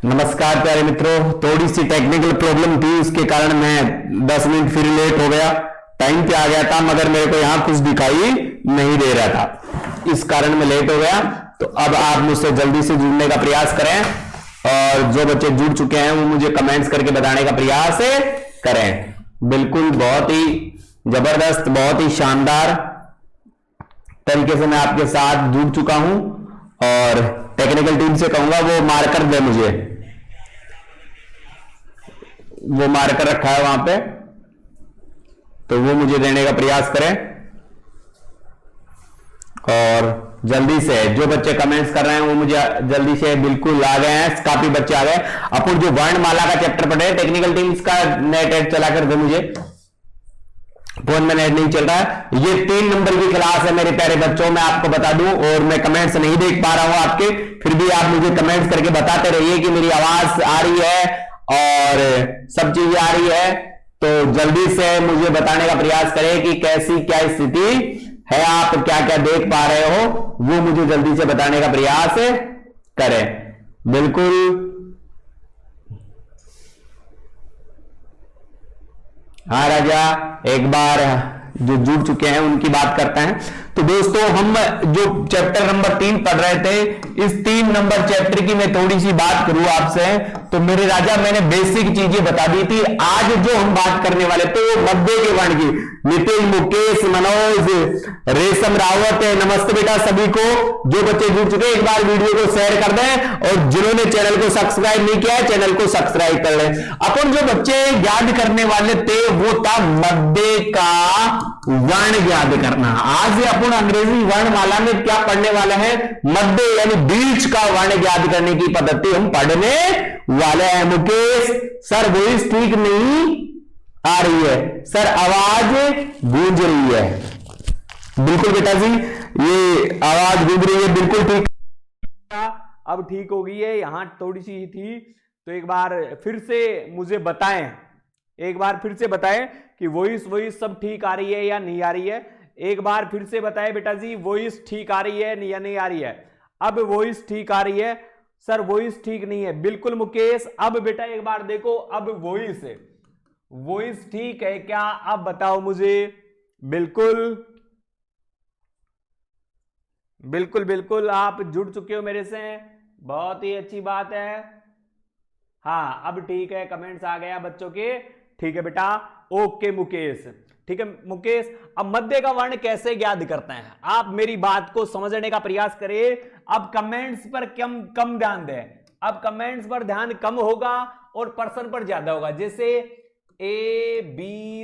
नमस्कार प्यारे मित्रों, थोड़ी सी टेक्निकल प्रॉब्लम थी, उसके कारण मैं 10 मिनट फिर लेट हो गया। टाइम पे आ गया था मगर मेरे को यहां कुछ दिखाई नहीं दे रहा था, इस कारण मैं लेट हो गया। तो अब आप मुझसे जल्दी से जुड़ने का प्रयास करें और जो बच्चे जुड़ चुके हैं वो मुझे कमेंट्स करके बताने का प्रयास करें। बिल्कुल बहुत ही जबरदस्त, बहुत ही शानदार तरीके से मैं आपके साथ जुड़ चुका हूं और टेक्निकल टीम से कहूंगा वो मार्कर दे मुझे, वो मार्कर रखा है वहां पे, तो वो मुझे देने का प्रयास करें। और जल्दी से जो बच्चे कमेंट्स कर रहे हैं वो मुझे जल्दी से, बिल्कुल आ गए हैं, काफी बच्चे आ गए। अपन जो वर्णमाला का चैप्टर पढ़े, टेक्निकल टीम इसका नेट चला कर दे मुझे, फोन में नेट नहीं चल रहा है। ये 3 नंबर की क्लास है मेरे प्यारे बच्चों, मैं आपको बता दूं, और मैं कमेंट्स नहीं देख पा रहा हूं आपके, फिर भी आप मुझे कमेंट्स करके बताते रहिए कि मेरी आवाज आ रही है और सब चीजें आ रही है। तो जल्दी से मुझे बताने का प्रयास करें कि कैसी क्या स्थिति है, आप क्या क्या देख पा रहे हो, वो मुझे जल्दी से बताने का प्रयास करें। बिल्कुल, हाँ राजा, एक बार जो जुड़ चुके हैं उनकी बात करते हैं। तो दोस्तों, हम जो चैप्टर नंबर 3 पढ़ रहे थे, इस 3 नंबर चैप्टर की मैं थोड़ी सी बात करूं आपसे। तो मेरे राजा, मैंने बेसिक चीजें बता दी थी। आज जो हम बात करने वाले थे वो मध्य के वर्ण की। नितिन, मुकेश, मनोज, रेशम रावत, नमस्ते बेटा सभी को। जो बच्चे जुड़ चुके हैं एक बार वीडियो को शेयर कर दें, और जिन्होंने चैनल को सब्सक्राइब नहीं किया है चैनल को सब्सक्राइब कर लें। अपन जो बच्चे याद करने वाले थे वो था मध्य का वर्ण याद करना। आज अपन अंग्रेजी वर्णमाला में क्या पढ़ने वाले हैं? मध्य यानी बीच का वर्ण याद करने की पद्धति हम पढ़ने वाले हैं। मुकेश सर, वॉइस ठीक नहीं आ रही है सर, आवाज गूंज रही है। बिल्कुल बेटा जी, ये आवाज गूंज रही है, बिल्कुल ठीक, अब ठीक हो गई है। यहां थोड़ी सी थी, तो एक बार फिर से मुझे बताएं, एक बार फिर से बताएं कि वॉइस सब ठीक आ रही है या नहीं आ रही है। एक बार फिर से बताएं बेटा जी, वॉइस ठीक आ रही है या नहीं आ रही है। अब वॉइस ठीक आ रही है सर, वॉइस ठीक नहीं है। बिल्कुल मुकेश, अब बेटा एक बार देखो, अब वॉइस ठीक है क्या, अब बताओ मुझे। बिल्कुल बिल्कुल बिल्कुल, आप जुड़ चुके हो मेरे से, बहुत ही अच्छी बात है। हाँ, अब ठीक है, कमेंट्स आ गया बच्चों के, ठीक है बेटा, ओके मुकेश, ठीक है मुकेश। अब मध्य का वर्ण कैसे ज्ञात करते हैं, आप मेरी बात को समझने का प्रयास करिए। अब कमेंट्स पर कम ध्यान दें, अब कमेंट्स पर ध्यान कम होगा और पर्सन पर ज्यादा होगा। जैसे ABCDEF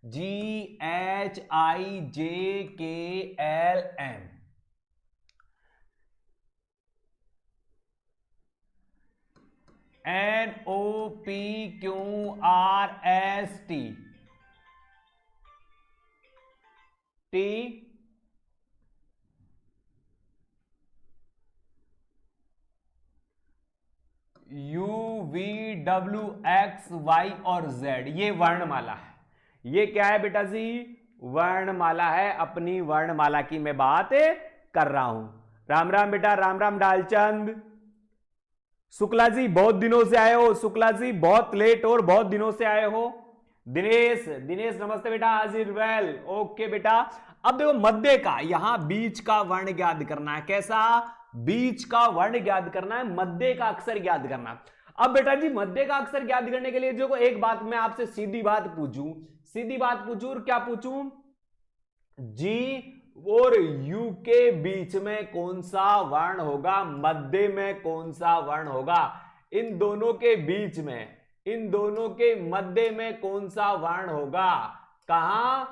GHIJKLM, NOPQRST T UVWXY और Z, ये वर्णमाला है। ये क्या है बेटा जी? वर्णमाला है। अपनी वर्णमाला की मैं बात कर रहा हूं। राम राम बेटा, राम राम डालचंद। शुक्ला जी बहुत दिनों से आए हो, शुक्ला जी बहुत लेट और बहुत दिनों से आए हो। दिनेश नमस्ते बेटा, हाजिर वेल, ओके बेटा। अब देखो मध्य का, यहां बीच का वर्ण ज्ञात करना है। कैसा? बीच का वर्ण ज्ञात करना है, मध्य का अक्षर ज्ञात करना। अब बेटा जी मध्य का अक्षर ज्ञात करने के लिए जो एक बात मैं आपसे सीधी बात पूछूं और क्या पूछूं? जी और यू के बीच में कौन सा वर्ण होगा? मध्य में कौन सा वर्ण होगा? इन दोनों के बीच में, इन दोनों के मध्य में कौन सा वर्ण होगा? कहां?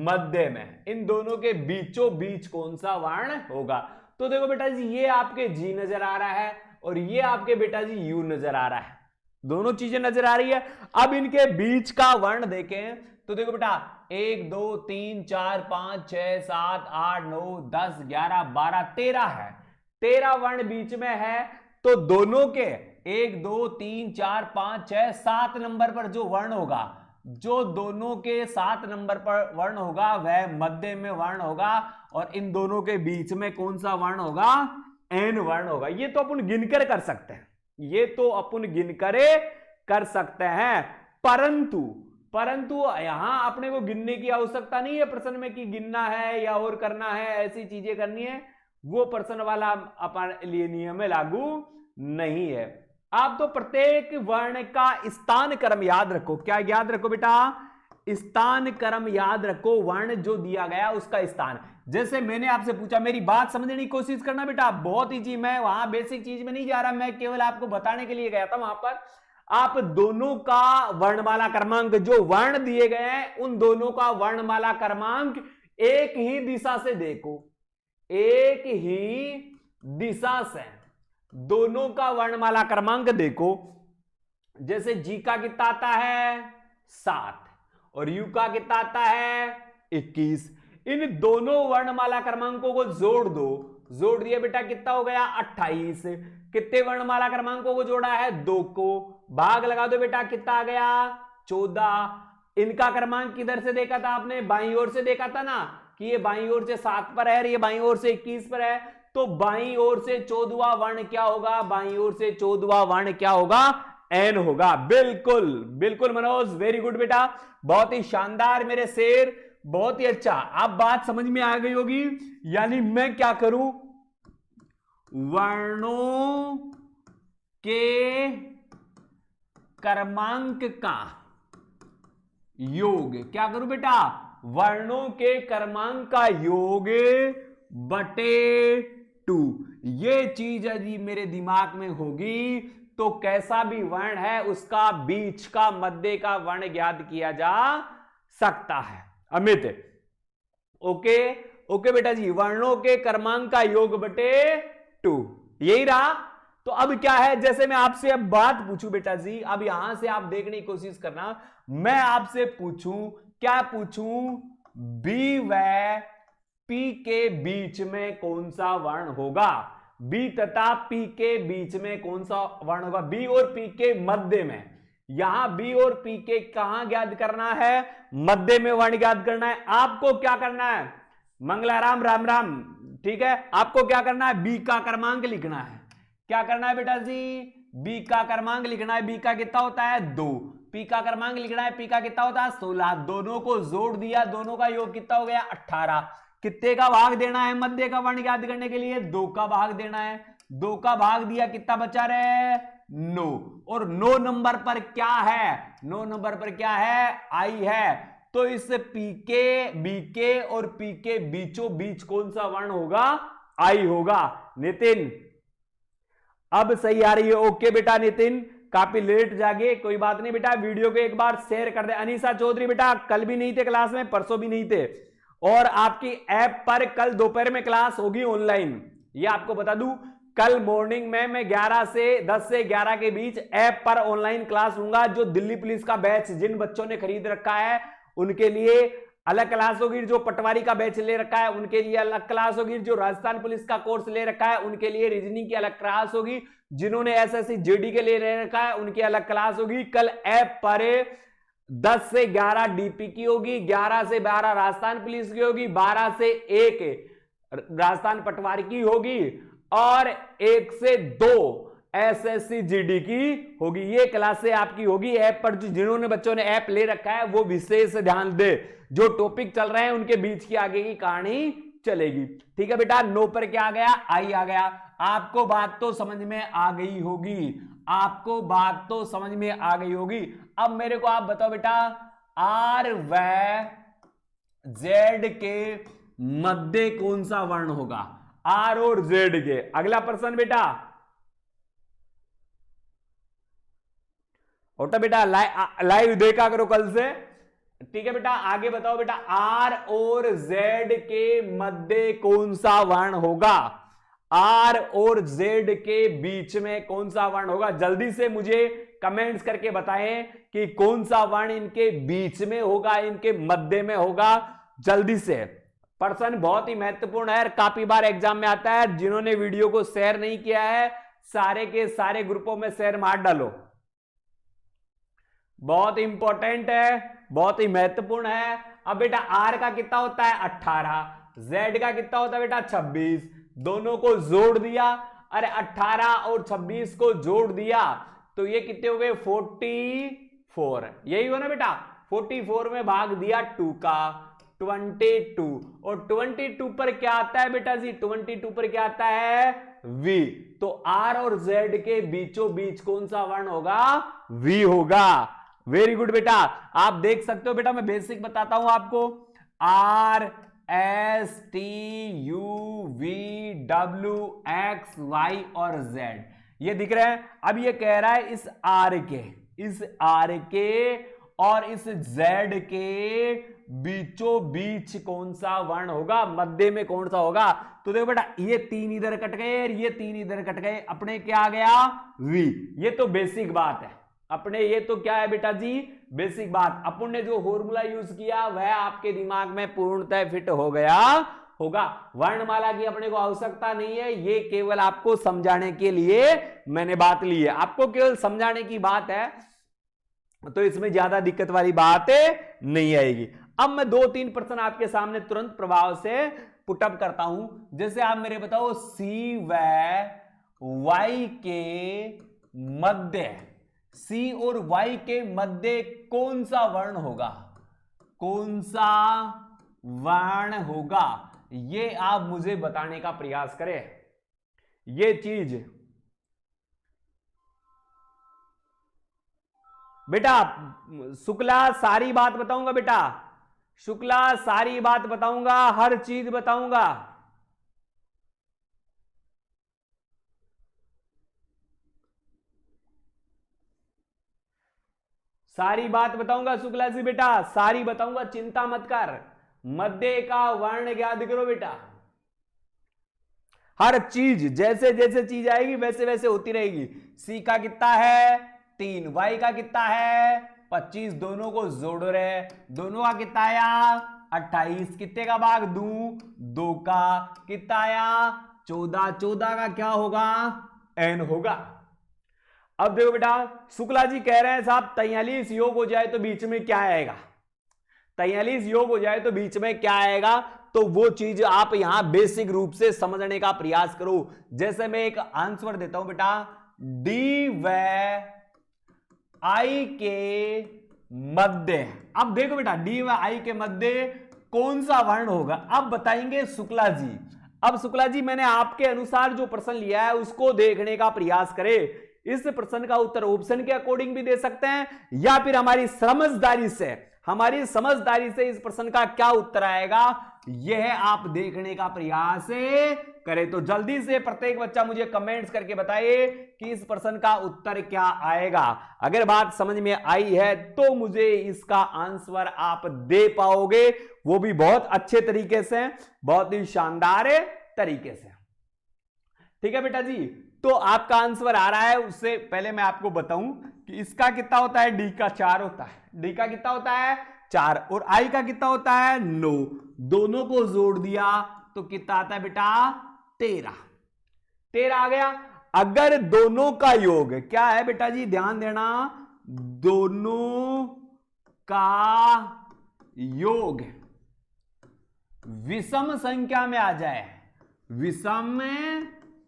मध्य में। इन दोनों के बीचों बीच कौन सा वर्ण होगा? तो देखो बेटा जी, ये आपके जी नजर आ रहा है और ये आपके बेटा जी यू नजर आ रहा है, दोनों चीजें नजर आ रही है। अब इनके बीच का वर्ण देखें तो देखो बेटा, 1 2 3 4 5 6 7 8 9 10 11 12 13 है, 13 वर्ण बीच में है। तो दोनों के 1 2 3 4 5 6 7 नंबर पर जो वर्ण होगा, जो दोनों के 7 नंबर पर वर्ण होगा वह मध्य में वर्ण होगा। और इन दोनों के बीच में कौन सा वर्ण होगा? एन वर्ण होगा। ये तो अपन गिनकर कर सकते हैं, ये तो अपन गिनकर कर सकते हैं, परंतु यहां अपने को गिनने की आवश्यकता नहीं है प्रश्न में कि गिनना है या और करना है, ऐसी चीजें करनी है, वो प्रश्न वाला अपने लिए नियम लागू नहीं है। आप तो प्रत्येक वर्ण का स्थान क्रम याद रखो। क्या याद रखो बेटा? स्थान क्रम याद रखो, वर्ण जो दिया गया उसका स्थान। जैसे मैंने आपसे पूछा, मेरी बात समझने की कोशिश करना बेटा, बहुत ईजी। मैं वहां बेसिक चीज में नहीं जा रहा, मैं केवल आपको बताने के लिए गया था। वहां पर आप दोनों का वर्णमाला क्रमांक, जो वर्ण दिए गए हैं उन दोनों का वर्णमाला क्रमांक एक ही दिशा से देखो, एक ही दिशा से दोनों का वर्णमाला क्रमांक देखो। जैसे जी का कितना आता है 7 और यू का कितना आता है 21। इन दोनों वर्णमाला क्रमांकों को जोड़ दो, जोड़ दिया बेटा, कितना हो गया 28। कितने वर्णमाला क्रमांकों को जोड़ा है? 2 को। भाग लगा दो बेटा, कितना आ गया 14। इनका क्रमांक किधर से देखा था आपने? बाईं ओर से देखा था ना, कि ये बाईं ओर से 7 पर है और ये बाईं ओर से 21 पर है, तो बाईं ओर से 14वां वर्ण क्या होगा? बाईं ओर से 14वां वर्ण क्या होगा? एन होगा। बिल्कुल बिल्कुल मनोज, वेरी गुड बेटा, बहुत ही शानदार मेरे शेर, बहुत ही अच्छा। अब बात समझ में आ गई होगी। यानी मैं क्या करूं? वर्णों के क्रमांक का योग, क्या करूं बेटा? वर्णों के क्रमांक का योग बटे 2। ये चीज यदि मेरे दिमाग में होगी तो कैसा भी वर्ण है उसका बीच का, मध्य का वर्ण ज्ञात किया जा सकता है। अमित, ओके ओके बेटा जी, वर्णों के क्रमांक का योग बटे 2, यही रहा। तो अब क्या है, जैसे मैं आपसे अब बात पूछूं बेटा जी, अब यहां से आप देखने की कोशिश करना, मैं आपसे पूछूं, क्या पूछूं? बी व पी के बीच में कौन सा वर्ण होगा? बी तथा पी के बीच में कौन सा वर्ण होगा? बी और पी के मध्य में। यहां बी और पी के कहां ज्ञात करना है? मध्य में वर्ण ज्ञात करना है। आपको क्या करना है? मंगलाराम, राम राम, ठीक है, आपको क्या करना है? बी का क्रमांक लिखना है। क्या करना है बेटा जी? बी का क्रमांक लिखना है। बी का कितना होता है? 2। पी का क्रमांक लिखना है। पी का कितना होता है? 16। दोनों को जोड़ दिया, दोनों का योग कितना हो गया? 18। कितने का भाग देना है मध्य का वर्ण ज्ञात करने के लिए? 2 का भाग देना है। 2 का भाग दिया, कितना बचा रहे? 9। और 9 नंबर पर क्या है? 9 नंबर पर क्या है? आई है। तो इस पी के, बी के और पी के बीचों बीच कौन सा वर्ण होगा? आई होगा। नितिन, अब सही आ रही है? ओके बेटा नितिन, काफी लेट जागे, कोई बात नहीं बेटा, वीडियो को एक बार शेयर कर दे। अनीसा चौधरी बेटा, कल भी नहीं थे क्लास में, परसों भी नहीं थे, और आपकी ऐप पर कल दोपहर में क्लास होगी ऑनलाइन, ये आपको बता दूं। कल मॉर्निंग में मैं 10 से 11 के बीच ऐप पर ऑनलाइन क्लास लूंगा। जो दिल्ली पुलिस का बैच जिन बच्चों ने खरीद रखा है उनके लिए अलग क्लास होगी, जो पटवारी का बैच ले रखा है उनके लिए अलग क्लास होगी, जो राजस्थान पुलिस का कोर्स ले रखा है उनके लिए रीजनिंग की अलग क्लास होगी, जिन्होंने एसएससी जेडी के लिए ले रखा है उनकी अलग क्लास होगी। कल ऐप पर 10 से 11 डीपी की होगी, 11 से 12 राजस्थान पुलिस की होगी, 12 से 1 राजस्थान पटवारी की होगी, और 1 से 2 एसएससी जीडी की होगी। ये क्लासें आपकी होगी ऐप पर। जिन्होंने बच्चों ने ऐप ले रखा है वो विशेष ध्यान दे, जो टॉपिक चल रहे हैं उनके बीच की आगे की कहानी चलेगी, ठीक है बेटा। 9 पर क्या आ गया? आई आ गया। आपको बात तो समझ में आ गई होगी, आपको बात तो समझ में आ गई होगी। अब मेरे को आप बताओ बेटा, आर व जेड के मध्य कौन सा वर्ण होगा? आर और जेड के। अगला प्रश्न बेटा, होता बेटा लाइव देखा करो कल से, ठीक है बेटा। आगे बताओ बेटा, आर और जेड के मध्य कौन सा वर्ण होगा? आर और जेड के बीच में कौन सा वर्ण होगा? जल्दी से मुझे कमेंट्स करके बताएं कि कौन सा वर्ण इनके बीच में होगा, इनके मध्य में होगा। जल्दी से, प्रश्न बहुत ही महत्वपूर्ण है, काफी बार एग्जाम में आता है। जिन्होंने वीडियो को शेयर नहीं किया है सारे के सारे ग्रुपों में शेयर मार डालो, बहुत इंपॉर्टेंट है, बहुत ही महत्वपूर्ण है। अब बेटा आर का कितना होता है? 18। जेड का कितना होता है बेटा? 26। दोनों को जोड़ दिया, अरे 18 और 26 को जोड़ दिया तो ये कितने हो गए 44, यही हो ना बेटा। 44 में भाग दिया 2 का 22, और 22 पर क्या आता है बेटा जी, 22 पर क्या आता है V, तो R और Z के बीचों बीच कौन सा वर्ण होगा, V होगा। वेरी गुड बेटा, आप देख सकते हो बेटा, मैं बेसिक बताता हूं आपको। R S T U V W X Y और Z ये दिख रहे हैं। अब ये कह रहा है इस R के और इस Z के बीचों बीच कौन सा वर्ण होगा, मध्य में कौन सा होगा। तो देखो बेटा, ये 3 इधर कट गए और ये 3 इधर कट गए, अपने क्या आ गया V। ये तो बेसिक बात है अपने, ये तो क्या है बेटा जी, बेसिक बात। अपन ने जो फॉर्मूला यूज किया वह आपके दिमाग में पूर्णतः फिट हो गया होगा। वर्णमाला की अपने को आवश्यकता नहीं है, ये केवल आपको समझाने के लिए मैंने बात ली है, आपको केवल समझाने की बात है, तो इसमें ज्यादा दिक्कत वाली बात नहीं आएगी। अब मैं 2-3 प्रश्न आपके सामने तुरंत प्रभाव से पुटअप करता हूं। जैसे आप मेरे बताओ सी व वाई के मध्य, सी और वाई के मध्य कौन सा वर्ण होगा, कौन सा वर्ण होगा, ये आप मुझे बताने का प्रयास करें। ये चीज बेटा शुक्ला सारी बात बताऊंगा बेटा, शुक्ला सारी बात बताऊंगा, हर चीज बताऊंगा। सारी बात बताऊंगा शुक्ला जी बेटा, सारी बताऊंगा, चिंता मत कर। मध्य का वर्ण ज्ञात करो बेटा, हर चीज जैसे जैसे चीज आएगी वैसे वैसे होती रहेगी। सी का कितना है 3, वाई का कितना है 25, दोनों को जोड़ रहे, दोनों का कितना आया 28, कितने का भाग दूं 2 का, कितना आया 14, 14 का क्या होगा n होगा। अब देखो बेटा शुक्ला जी कह रहे हैं साहब 43 योग हो जाए तो बीच में क्या आएगा, 43 योग हो जाए तो बीच में क्या आएगा, तो वो चीज आप यहां बेसिक रूप से समझने का प्रयास करो। जैसे मैं एक आंसर देता हूं बेटा, डी व आई के मध्य, अब देखो बेटा डी व आई के मध्य कौन सा वर्ण होगा, अब बताएंगे शुक्ला जी। अब शुक्ला जी मैंने आपके अनुसार जो प्रश्न लिया है उसको देखने का प्रयास करें। इस प्रश्न का उत्तर ऑप्शन के अकॉर्डिंग भी दे सकते हैं या फिर हमारी समझदारी से इस प्रश्न का क्या उत्तर आएगा यह आप देखने का प्रयास करें। तो जल्दी से प्रत्येक बच्चा मुझे कमेंट्स करके बताइए कि इस प्रश्न का उत्तर क्या आएगा। अगर बात समझ में आई है तो मुझे इसका आंसर आप दे पाओगे, वो भी बहुत अच्छे तरीके से, बहुत ही शानदार तरीके से। ठीक है बेटा जी, तो आपका आंसर आ रहा है। उससे पहले मैं आपको बताऊं कि इसका कितना होता है, डी का 4 होता है, डी का कितना होता है 4, और आई का कितना होता है 9, दोनों को जोड़ दिया तो कितना आता है बेटा 13 आ गया। अगर दोनों का योग क्या है बेटा जी, ध्यान देना, दोनों का योग विषम संख्या में आ जाए, विषम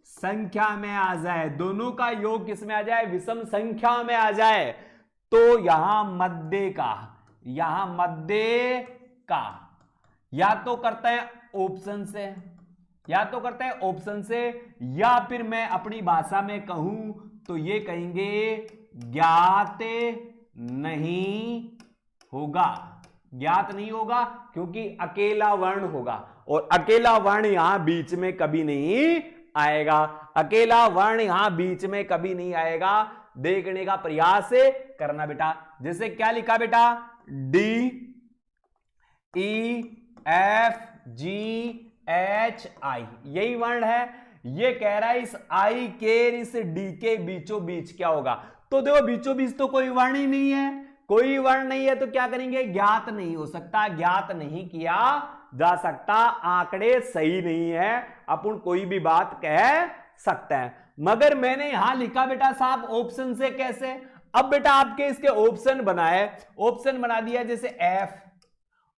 संख्या में आ जाए, दोनों का योग किस में आ जाए, विषम संख्या में आ जाए, तो यहां मध्य का या तो करते हैं ऑप्शन से, या फिर मैं अपनी भाषा में कहूं तो ये कहेंगे ज्ञात नहीं होगा, क्योंकि अकेला वर्ण होगा और अकेला वर्ण यहां बीच में कभी नहीं आएगा, अकेला वर्ण यहां बीच में कभी नहीं आएगा। देखने का प्रयास करना बेटा। जैसे क्या लिखा बेटा, D E F G H I, यही वर्ण है। ये कह रहा है इस आई के इस डी के बीचों बीच क्या होगा, तो देखो बीचों बीच तो कोई वर्ण ही नहीं है, कोई वर्ण नहीं है, तो क्या करेंगे, ज्ञात नहीं हो सकता, ज्ञात नहीं किया जा सकता, आंकड़े सही नहीं है, अपन कोई भी बात कह सकते हैं। मगर मैंने यहां लिखा बेटा साहब ऑप्शन से, कैसे, अब बेटा आपके इसके ऑप्शन बनाए, ऑप्शन बना दिया, जैसे एफ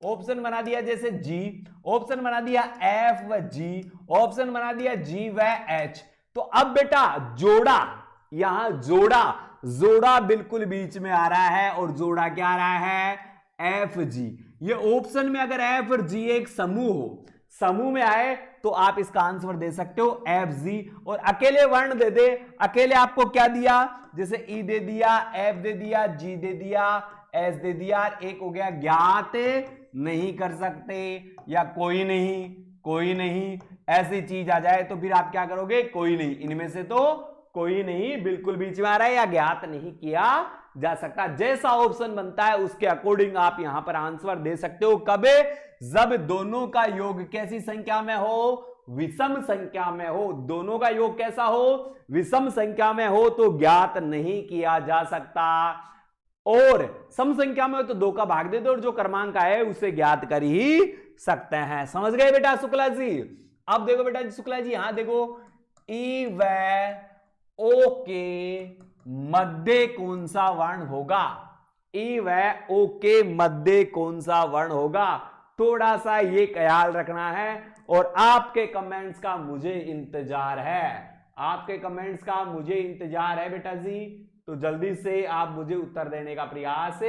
ऑप्शन बना दिया जैसे जी, ऑप्शन बना दिया एफ व जी, ऑप्शन बना दिया जी व एच। तो अब बेटा जोड़ा, यहां जोड़ा, जोड़ा बिल्कुल बीच में आ रहा है और जोड़ा क्या आ रहा है एफ जी। ये ऑप्शन में अगर एफ और जी एक समूह हो, समूह में आए तो आप इसका आंसर दे सकते हो एफ जी। और अकेले वर्ण दे दे, अकेले आपको क्या दिया, जैसे ई दे दिया, एफ दे दिया, जी दे दिया, एस दे दिया, एक हो गया ज्ञात नहीं कर सकते या कोई नहीं, कोई नहीं, ऐसी चीज आ जाए तो फिर आप क्या करोगे, कोई नहीं, इनमें से तो कोई नहीं बिल्कुल बीच में आ रहा है या ज्ञात नहीं किया जा सकता। जैसा ऑप्शन बनता है उसके अकॉर्डिंग आप यहां पर आंसर दे सकते हो। कबे, जब दोनों का योग कैसी संख्या में हो, विषम संख्या में हो। दोनों का योग कैसा हो, विषम संख्या में हो तो ज्ञात नहीं किया जा सकता, और सम संख्या में हो तो 2 का भाग दे दो और जो क्रमांक है उसे ज्ञात कर ही सकते हैं। समझ गए बेटा शुक्ला जी। अब देखो बेटा शुक्ला जी, यहां देखो ई व ओ के मध्य कौन सा वर्ण होगा, ई व ओ के मध्य कौन सा वर्ण होगा, थोड़ा सा ये ख्याल रखना है। और आपके कमेंट्स का मुझे इंतजार है, आपके कमेंट्स का मुझे इंतजार है बेटा जी। तो जल्दी से आप मुझे उत्तर देने का प्रयास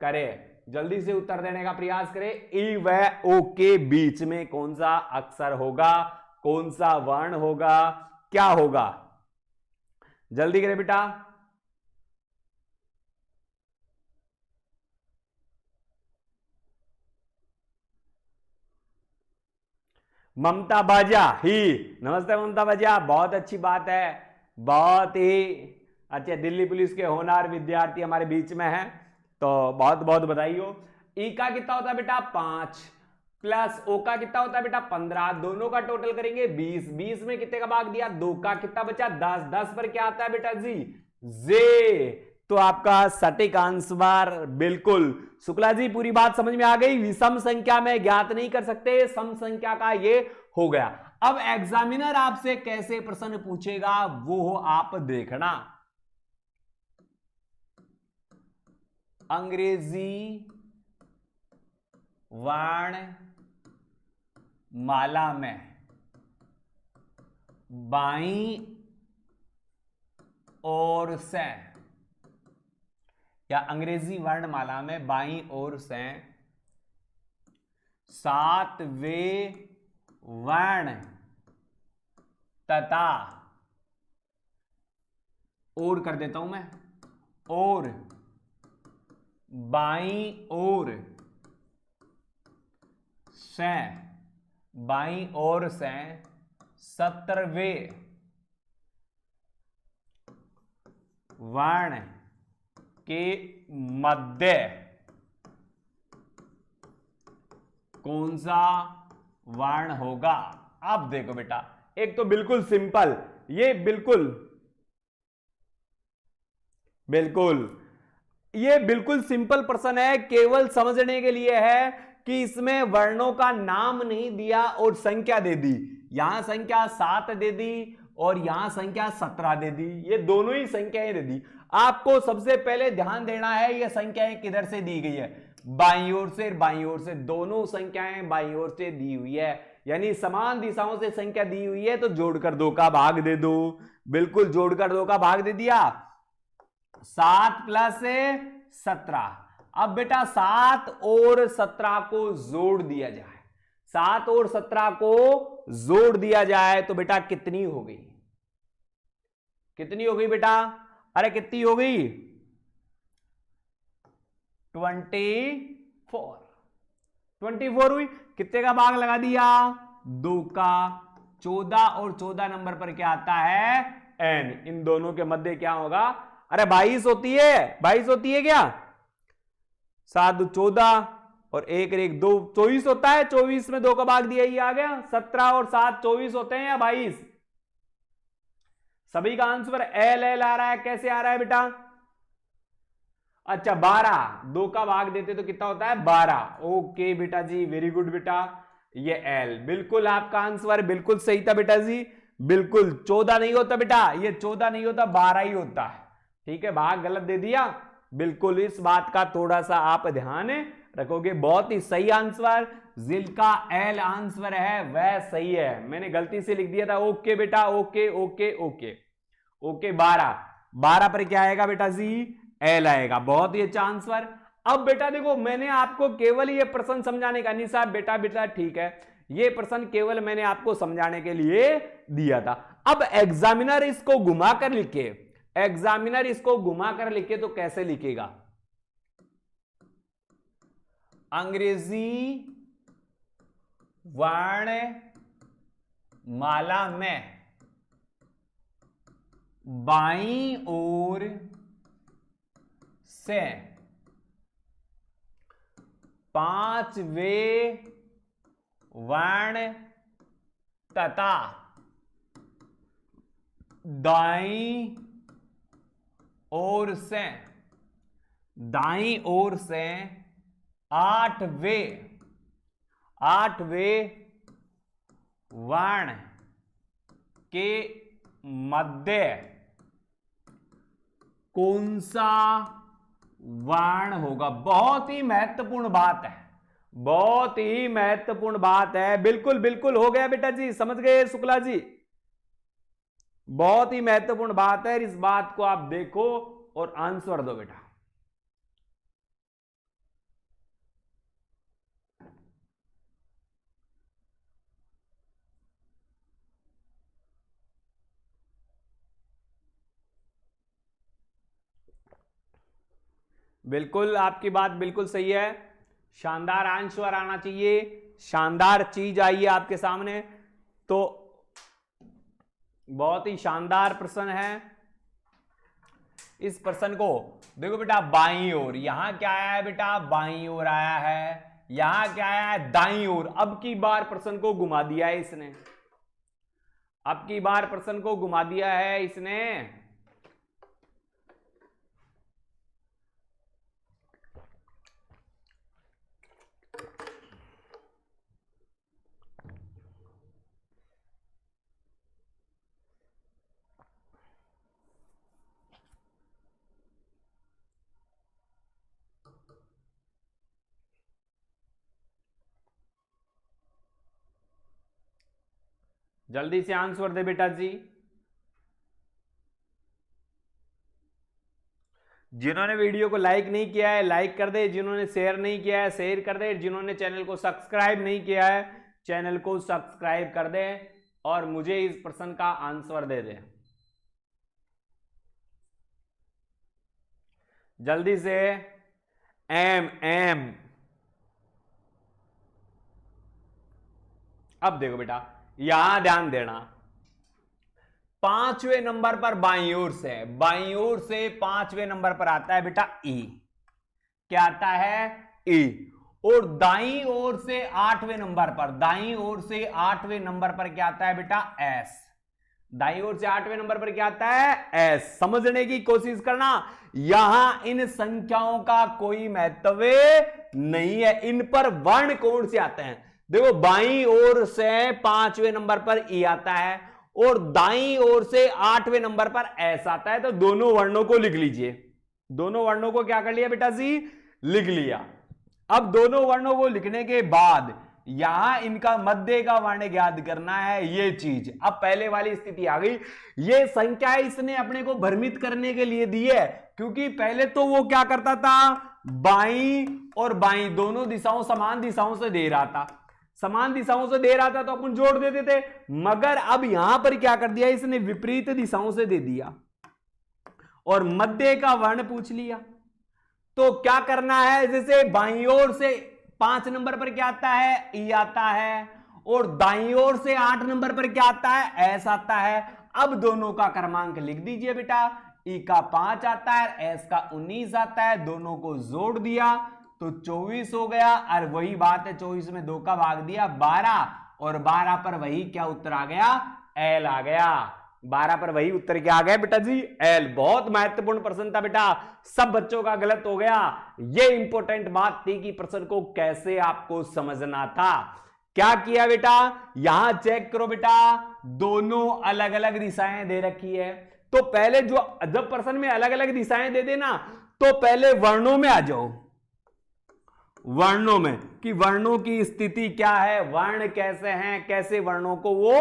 करें, जल्दी से उत्तर देने का प्रयास करें। ई व ओ के बीच में कौन सा अक्षर होगा, कौन सा वर्ण होगा, क्या होगा, जल्दी करें बेटा। ममता बाजा ही, नमस्ते ममता बाजा, बहुत अच्छी बात है, बहुत ही अच्छा। दिल्ली पुलिस के होनहार विद्यार्थी हमारे बीच में हैं, तो बहुत बहुत बधाई हो। ई का कितना होता है बेटा 5 प्लस ओ का कितना होता है बेटा 15, दोनों का टोटल करेंगे 20, 20 में कितने का भाग दिया 2 का, कितना बचा 10, 10 पर क्या आता है बेटा जी जे। तो आपका सटीक आंसर बिल्कुल। शुक्ला जी पूरी बात समझ में आ गई, विषम संख्या में ज्ञात नहीं कर सकते, सम संख्या का ये हो गया। अब एग्जामिनर आपसे कैसे प्रश्न पूछेगा वो आप देखना। अंग्रेजी वर्ण माला में बाईं ओर से, या अंग्रेजी वर्णमाला में बाईं ओर से 7वें वर्ण तथा, और कर देता हूं मैं, और बाईं ओर से, बाईं ओर से 17वें वर्ण के मध्य कौन सा वर्ण होगा। अब देखो बेटा, एक तो बिल्कुल सिंपल, ये बिल्कुल ये बिल्कुल सिंपल प्रश्न है, केवल समझने के लिए है कि इसमें वर्णों का नाम नहीं दिया और संख्या दे दी। यहां संख्या 7 दे दी और यहां संख्या 17 दे दी, ये दोनों ही संख्याएं दे दी। आपको सबसे पहले ध्यान देना है ये संख्याएं किधर से दी गई है, बाईं ओर से, बाईं ओर से, दोनों संख्याएं बाईं ओर से दी हुई है, यानी समान दिशाओं से संख्या दी हुई है तो जोड़कर 2 का भाग दे दो। बिल्कुल जोड़कर 2 का भाग दे दिया, 7 प्लस 17। अब बेटा 7 और 17 को जोड़ दिया जाए, 7 और 17 को जोड़ दिया जाए तो बेटा कितनी हो गई, कितनी हो गई बेटा, अरे कितनी हो गई 24 हुई। कितने का भाग लगा दिया 2 का, 14, और 14 नंबर पर क्या आता है n, इन दोनों के मध्य क्या होगा, अरे 22 होती है, 22 होती है क्या, 7 14 और 1 1 2 24 होता है, 24 में 2 का भाग दिया, ये आ गया। 17 और 7 24 होते हैं या 22, सभी का आंसर एल एल आ रहा है, कैसे आ रहा है बेटा, अच्छा 12, 2 का भाग देते तो कितना होता है 12, ओके बेटा जी, वेरी गुड बेटा, ये एल, बिल्कुल आपका आंसर बिल्कुल सही था बेटा जी, बिल्कुल 14 नहीं होता बेटा, ये 14 नहीं होता 12 ही होता है, ठीक है, भाग गलत दे दिया, बिल्कुल इस बात का थोड़ा सा आप ध्यान रखोगे। बहुत ही सही आंसर, जिनका एल आंसर है वह सही है। मैंने गलती से लिख दिया था। ओके बेटा, ओके ओके ओके ओके। 12 पर क्या आएगा बेटा जी? एल आएगा। बहुत ही अच्छा आंसर। अब बेटा देखो, मैंने आपको केवल ये प्रश्न समझाने का, नहीं साहब बेटा बेटा ठीक है, ये प्रश्न केवल मैंने आपको समझाने के लिए दिया था। अब एग्जामिनर इसको घुमाकर लिखे, एग्जामिनर इसको घुमाकर लिखे तो कैसे लिखेगा? अंग्रेजी वर्णमाला में बाईं ओर से 5वें वर्ण तथा दाईं ओर से 8वें वर्ण के मध्य कौन सा वर्ण होगा? बहुत ही महत्वपूर्ण बात है, बहुत ही महत्वपूर्ण बात है। बिल्कुल बिल्कुल हो गया बेटा जी, समझ गए शुक्ला जी? बहुत ही महत्वपूर्ण बात है, इस बात को आप देखो और आंसर दो बेटा। बिल्कुल आपकी बात बिल्कुल सही है। शानदार आंसर आना चाहिए, शानदार चीज आई है आपके सामने। तो बहुत ही शानदार प्रश्न है। इस प्रश्न को देखो बेटा, बाईं ओर, यहां क्या आया है बेटा? बाईं ओर आया है। यहां क्या आया है? दाईं ओर। अब की बार प्रश्न को घुमा दिया है इसने, अब की बार प्रश्न को घुमा दिया है इसने। जल्दी से आंसर दे बेटा जी। जिन्होंने वीडियो को लाइक नहीं किया है लाइक कर दे, जिन्होंने शेयर नहीं किया है शेयर कर दे, जिन्होंने चैनल को सब्सक्राइब नहीं किया है चैनल को सब्सक्राइब कर दे और मुझे इस प्रश्न का आंसर दे दे जल्दी से। एम एम। अब देखो बेटा, यहां ध्यान देना, 5वें नंबर पर बाईं ओर से, बाईं ओर से 5वें नंबर पर आता है बेटा ई। क्या आता है? ई। और दाईं ओर से 8वें नंबर पर, दाईं ओर से 8वें नंबर पर क्या आता है बेटा? एस। दाईं ओर से 8वें नंबर पर क्या आता है? एस। समझने की कोशिश करना, यहां इन संख्याओं का कोई महत्व नहीं है, इन पर वर्ण कौन से आते हैं। देखो, बाईं ओर से 5वें नंबर पर ई आता है और दाईं ओर से 8वें नंबर पर एस आता है, तो दोनों वर्णों को लिख लीजिए। दोनों वर्णों को क्या कर लिया बेटा जी? लिख लिया। अब दोनों वर्णों को लिखने के बाद यहां इनका मध्य का वर्ण ज्ञात करना है, ये चीज। अब पहले वाली स्थिति आ गई, ये संख्या इसने अपने को भ्रमित करने के लिए दी है, क्योंकि पहले तो वो क्या करता था, बाईं और बाईं दोनों दिशाओं समान दिशाओं से दे रहा था, समान दिशाओं से दे रहा था तो अपन जोड़ देते थे। मगर अब यहां पर क्या कर दिया इसने? विपरीत दिशाओं से दे दिया और मध्य का वर्ण पूछ लिया। तो क्या करना है, जैसे बाईं ओर से 5 नंबर पर क्या आता है? ई आता है, और दाईं ओर से 8 नंबर पर क्या आता है? एस आता है। अब दोनों का क्रमांक लिख दीजिए बेटा, ई का 5 आता है, एस का 19 आता है, दोनों को जोड़ दिया तो 24 हो गया। और वही बात है, 24 में 2 का भाग दिया 12, और 12 पर वही क्या उत्तर आ गया? एल आ गया। 12 पर वही उत्तर क्या आ गया बेटा जी? एल। बहुत महत्वपूर्ण प्रश्न था बेटा, सब बच्चों का गलत हो गया। ये इंपॉर्टेंट बात थी कि प्रश्न को कैसे आपको समझना था। क्या किया बेटा? यहां चेक करो बेटा, दोनों अलग अलग दिशाएं दे रखी है। तो पहले जब प्रश्न में अलग अलग दिशाएं दे देना, तो पहले वर्णों में आ जाओ, वर्णों में कि वर्णों की स्थिति क्या है, वर्ण कैसे हैं, कैसे वर्णों को वो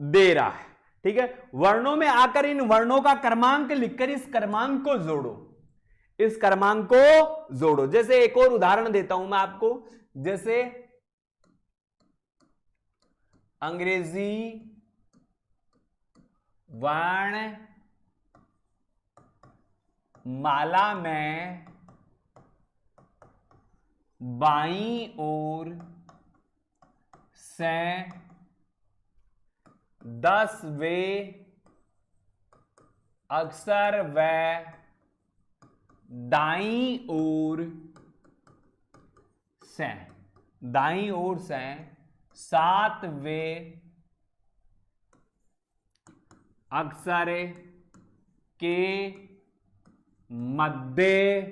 दे रहा है। ठीक है, वर्णों में आकर इन वर्णों का क्रमांक लिखकर इस क्रमांक को जोड़ो, इस क्रमांक को जोड़ो। जैसे एक और उदाहरण देता हूं मैं आपको, जैसे अंग्रेजी वर्ण माला में बाईं ओर से 10वें अक्षर व दाईं ओर से 7वें अक्षर के मध्य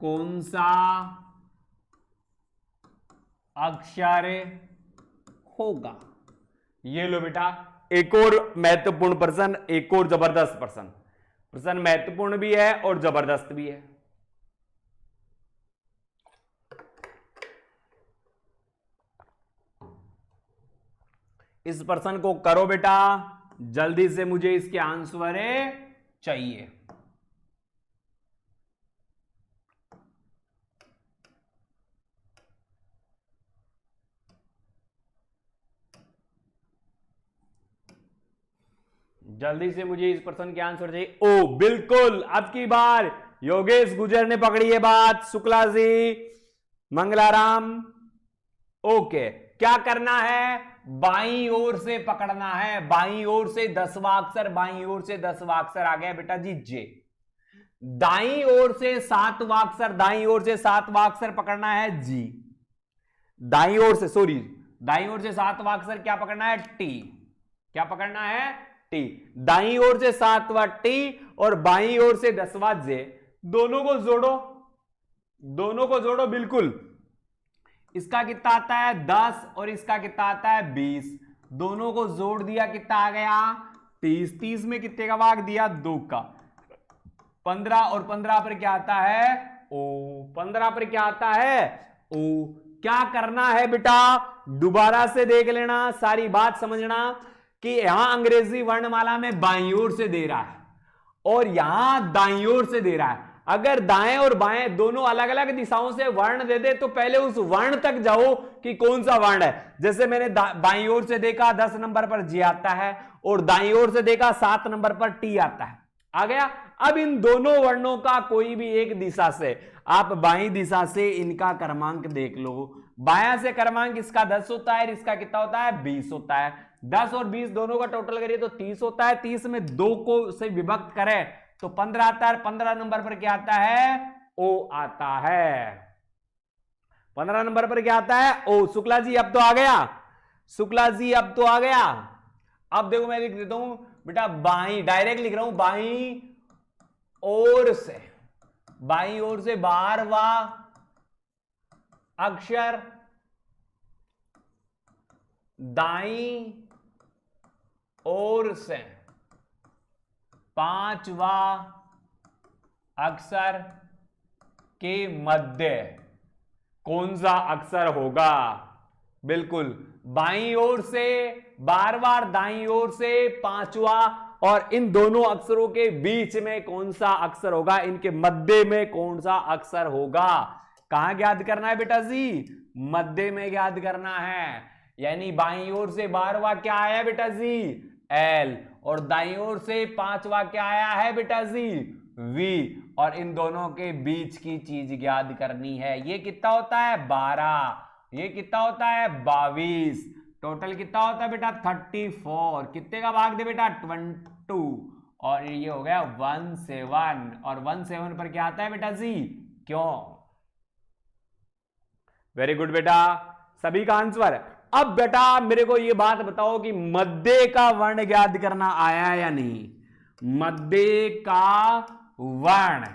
कौन सा अक्षर होगा। ये लो बेटा, एक और महत्वपूर्ण प्रश्न, एक और जबरदस्त प्रश्न महत्वपूर्ण भी है और जबरदस्त भी है। इस प्रश्न को करो बेटा, जल्दी से मुझे इसके आंसर चाहिए। जल्दी से मुझे इस प्रश्न के आंसर चाहिए। ओ बिल्कुल, अब की बार योगेश गुजर ने पकड़ी है बात, शुक्ला जी, मंगलाराम। ओके, क्या करना है, बाईं ओर से पकड़ना है, बाईं ओर से 10वां अक्षर, बाईं ओर से 10वां अक्षर आ गया बेटा जी जे। दाईं ओर से 7वां अक्षर, दाईं ओर से 7वां अक्षर पकड़ना है जी। दाईं ओर से, सॉरी, दाईं ओर से 7वां अक्षर क्या पकड़ना है, टी। क्या पकड़ना है, टी। दाईं ओर से 7वां टी और बाईं ओर से 10वां जे। दोनों को जोड़ो, दोनों को जोड़ो, बिल्कुल। इसका कितना आता है 10 और इसका कितना आता है 20। दोनों को जोड़ दिया, कितना आ गया 30। 30 में कितने का भाग दिया, 2 का। 15 और 15 पर क्या आता है, ओ। 15 पर क्या आता है, ओ। क्या करना है बेटा, दोबारा से देख लेना, सारी बात समझना कि यहां अंग्रेजी वर्णमाला में बाईं ओर से दे रहा है और यहां दाईं ओर से दे रहा है। अगर दाएं और बाएं दोनों अलग अलग दिशाओं से वर्ण दे दे तो पहले उस वर्ण तक जाओ कि कौन सा वर्ण है। जैसे मैंने बाईं ओर से देखा 10 नंबर पर जे आता है और दाईं ओर से देखा 7 नंबर पर टी आता है, आ गया। अब इन दोनों वर्णों का कोई भी एक दिशा से, आप बाईं दिशा से इनका क्रमांक देख लो। बायां से क्रमांक इसका 10 होता है, इसका कितना होता है 20 होता है। 10 और 20 दोनों का टोटल करिए तो 30 होता है। 30 में 2 को से विभक्त करें तो 15 आता है। 15 नंबर पर क्या आता है, ओ आता है। 15 नंबर पर क्या आता है, ओ। शुक्ला जी अब तो आ गया, शुक्ला जी अब तो आ गया। अब देखो मैं लिख देता हूं बेटा, बाईं, डायरेक्ट लिख रहा हूं, बाईं ओर से, बाईं ओर से 12वां अक्षर, दाईं ओर से 5वां अक्षर के मध्य कौन सा अक्षर होगा। बिल्कुल, बाईं ओर से 12वां, दाईं ओर से 5वां, और इन दोनों अक्षरों के बीच में कौन सा अक्षर होगा, इनके मध्य में कौन सा अक्षर होगा। कहां याद करना है बेटा जी, मध्य में याद करना है। यानी बाईं ओर से 12वां क्या आया बेटा जी, एल, और दाईं ओर से 5वां क्या आया है बेटा जी, वी, और इन दोनों के बीच की चीज याद करनी है। ये कितना होता है 12, ये कितना होता है 22, टोटल कितना होता है बेटा 34। कितने का भाग दे बेटा 22, और ये हो गया 17, और 17 पर क्या आता है बेटा जी, क्यों। वेरी गुड बेटा, सभी का आंसर। अब बेटा मेरे को ये बात बताओ कि मध्य का वर्ण याद करना आया या नहीं। मध्य का वर्ण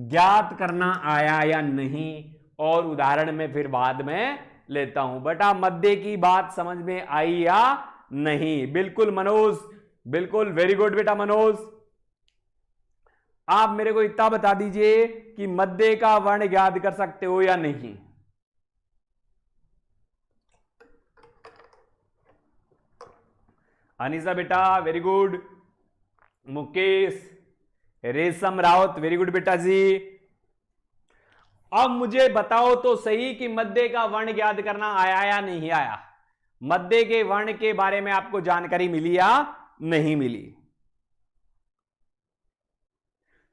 ज्ञात करना आया या नहीं, और उदाहरण में फिर बाद में लेता हूं। बेटा मध्य की बात समझ में आई या नहीं। बिल्कुल मनोज, बिल्कुल, वेरी गुड बेटा मनोज। आप मेरे को इतना बता दीजिए कि मध्य का वर्ण याद कर सकते हो या नहीं। अनीसा बेटा वेरी गुड, मुकेश, रेशम रावत वेरी गुड बेटा जी। अब मुझे बताओ तो सही कि मध्य का वर्ण याद करना आया या नहीं आया। मध्य के वर्ण के बारे में आपको जानकारी मिली या नहीं मिली।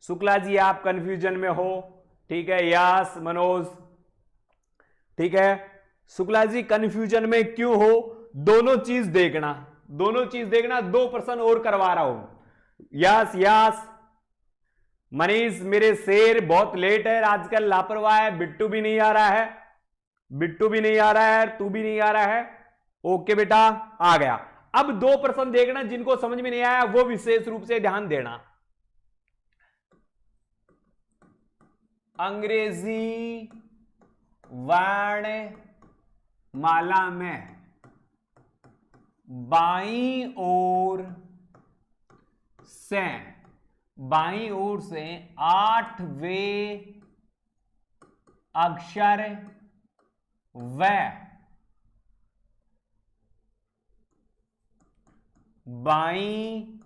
शुक्ला जी आप कंफ्यूजन में हो, ठीक है। यस मनोज, ठीक है। शुक्ला जी कंफ्यूजन में क्यों हो? दोनों चीज देखना, दोनों चीज देखना। 2% और करवा रहा हूं। यस यस मनीष मेरे शेर, बहुत लेट है आजकल, लापरवाह है। बिट्टू भी नहीं आ रहा है, बिट्टू भी नहीं आ रहा है, तू भी नहीं आ रहा है। ओके बेटा आ गया। अब 2% देखना, जिनको समझ में नहीं आया वो विशेष रूप से ध्यान देना। अंग्रेजी वर्ण माला में बाईं ओर से 8वें अक्षर व बाईं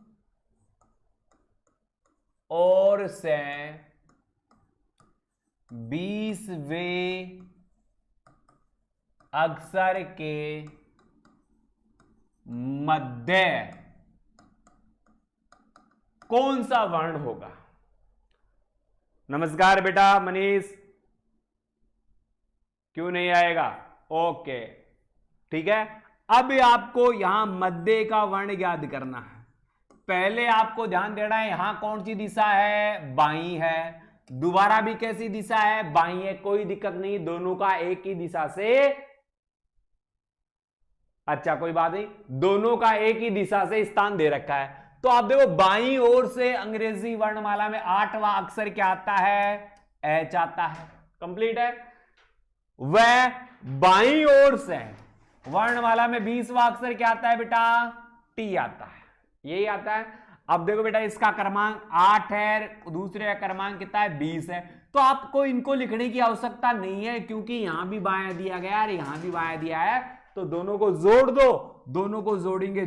ओर से 20वें अक्षर के मध्य कौन सा वर्ण होगा? नमस्कार बेटा मनीष, क्यों नहीं आएगा? ओके ठीक है। अब आपको यहां मध्य का वर्ण याद करना है। पहले आपको ध्यान देना है यहां कौन सी दिशा है? बाईं है। दोबारा भी कैसी दिशा है? बाईं है। कोई दिक्कत नहीं, दोनों का एक ही दिशा से, अच्छा कोई बात नहीं, दोनों का एक ही दिशा से स्थान दे रखा है। तो आप देखो बाईं ओर से अंग्रेजी वर्णमाला में 8वां अक्षर क्या आता है? एच आता है। कंप्लीट है। वह बाईं ओर से वर्णमाला में 20वां अक्षर क्या आता है बेटा? टी आता है। यही आता है। अब देखो बेटा इसका क्रमांक 8 है, दूसरे का क्रमांक कितना है? 20 है। तो आपको इनको लिखने की आवश्यकता नहीं है क्योंकि यहां भी बायां दिया गया और यहां भी बायां दिया है। तो दोनों को जोड़ दो, दोनों को जोड़ेंगे